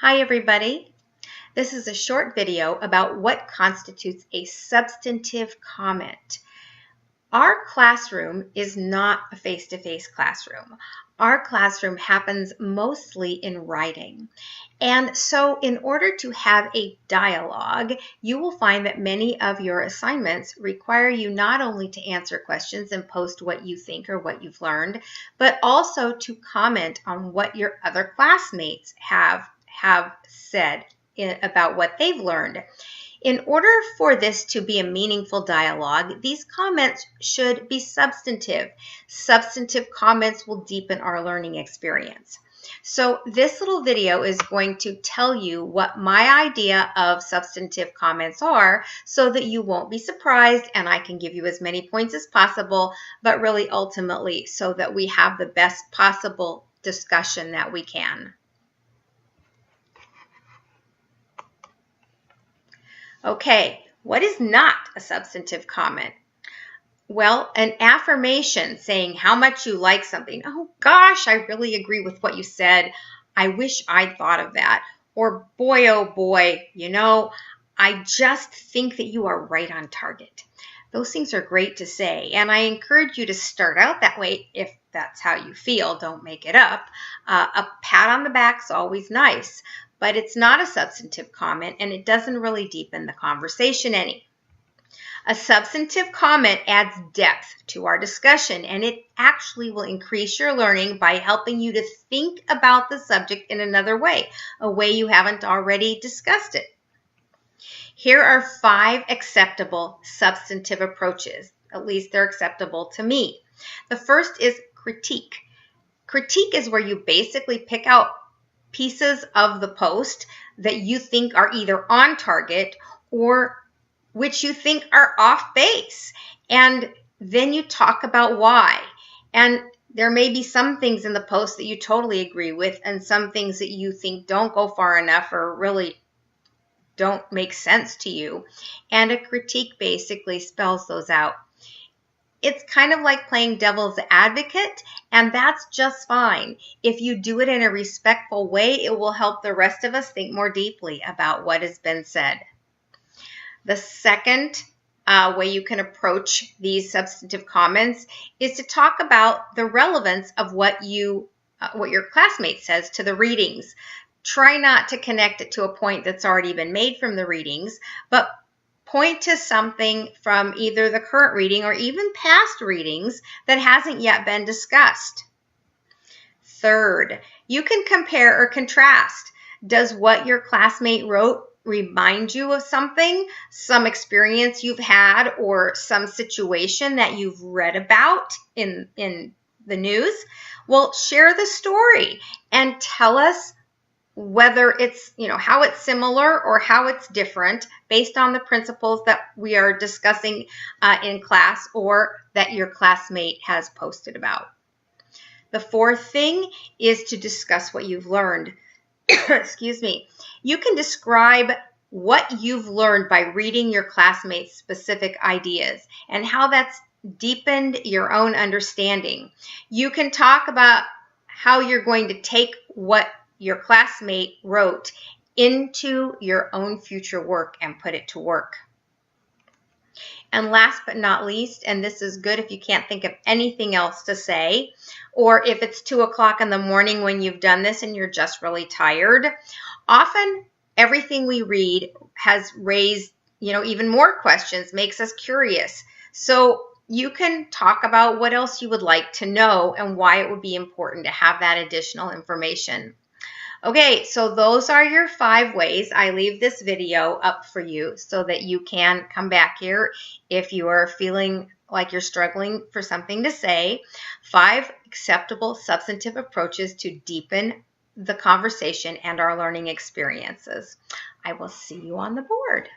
Hi everybody. This is a short video about what constitutes a substantive comment. Our classroom is not a face-to-face classroom. Our classroom happens mostly in writing. And so in order to have a dialogue, you will find that many of your assignments require you not only to answer questions and post what you think or what you've learned, but also to comment on what your other classmates have said about what they've learned. In order for this to be a meaningful dialogue, these comments should be substantive. Substantive comments will deepen our learning experience. So this little video is going to tell you what my idea of substantive comments are so that you won't be surprised and I can give you as many points as possible, but really ultimately so that we have the best possible discussion that we can. Okay, what is not a substantive comment? Well, an affirmation saying how much you like something. Oh gosh, I really agree with what you said. I wish I'd thought of that. Or boy, oh boy, I just think that you are right on target. Those things are great to say, and I encourage you to start out that way if that's how you feel. Don't make it up. A pat on the back's always nice. But it's not a substantive comment, and it doesn't really deepen the conversation any. A substantive comment adds depth to our discussion, and it actually will increase your learning by helping you to think about the subject in another way, a way you haven't already discussed it. Here are 5 acceptable substantive approaches. At least they're acceptable to me. The first is critique. Critique is where you basically pick out pieces of the post that you think are either on target or which you think are off base. And then you talk about why. And there may be some things in the post that you totally agree with and some things that you think don't go far enough or really don't make sense to you. And a critique basically spells those out. It's kind of like playing devil's advocate, and that's just fine. If you do it in a respectful way, it will help the rest of us think more deeply about what has been said. The second way you can approach these substantive comments is to talk about the relevance of what your classmate says to the readings. Try not to connect it to a point that's already been made from the readings, but point to something from either the current reading or even past readings that hasn't yet been discussed. Third, you can compare or contrast. Does what your classmate wrote remind you of something, some experience you've had, or some situation that you've read about in the news? Well, share the story and tell us whether it's, how it's similar or how it's different based on the principles that we are discussing in class or that your classmate has posted about. The fourth thing is to discuss what you've learned. Excuse me. You can describe what you've learned by reading your classmates' specific ideas and how that's deepened your own understanding. You can talk about how you're going to take what your classmate wrote into your own future work and put it to work. And last but not least, and this is good if you can't think of anything else to say, or if it's 2 o'clock in the morning when you've done this and you're just really tired, often everything we read has raised, even more questions, makes us curious. So you can talk about what else you would like to know and why it would be important to have that additional information. Okay, so those are your 5 ways. I leave this video up for you so that you can come back here if you are feeling like you're struggling for something to say. 5 acceptable substantive approaches to deepen the conversation and our learning experiences. I will see you on the board.